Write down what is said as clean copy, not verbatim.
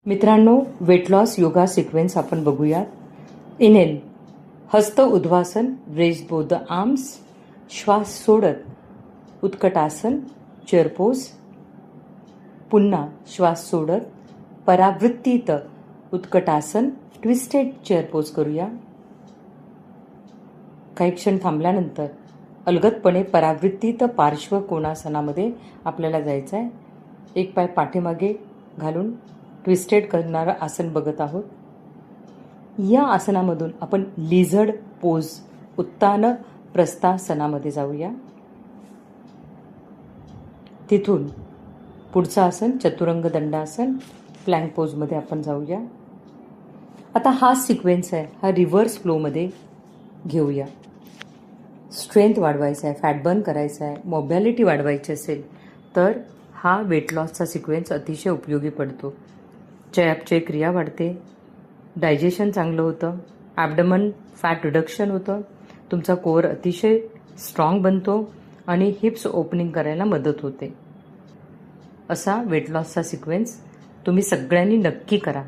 मित्रांनो, weight loss yoga sequence आपण बघूयात. इनहेल, हस्त उद्वासन, रेज बोथ द आर्म्स. श्वास सोडत उत्कटासन, चेअर पोज. पुन्हा श्वास सोडत परावृत्तीत उत्कटासन, ट्विस्टेड चेअर पोज करूया. काही क्षण थांबल्यानंतर अलगदपणे परावृत्तीत पार्श्व कोणासनामध्ये आपल्याला जायचं आहे. एक पाय पाठीमागे घालून ट्विस्टेड करणारं आसन बघत आहोत. या आसनामधून आपण लिझर्ड पोज, उत्तान प्रस्थासनामध्ये जाऊया. तिथून पुढचं आसन चतुरंग दंडासन, प्लँक पोजमध्ये आपण जाऊया. आता हा सिक्वेन्स आहे, हा रिव्हर्स फ्लोमध्ये घेऊया. स्ट्रेंथ वाढवायचा आहे, फॅट बर्न करायचा आहे, मोबॅलिटी वाढवायची असेल तर हा वेट लॉसचा सिक्वेन्स अतिशय उपयोगी पडतो. चयापचय क्रिया वाढते, डायजेशन चांगलं होतं, ॲबडमन फॅट रिडक्शन होतं, तुमचा कोअर अतिशय स्ट्रॉंग बनतो आणि हिप्स ओपनिंग करायला मदत होते. असा वेट लॉसचा सिक्वेन्स तुम्ही सगळ्यांनी नक्की करा.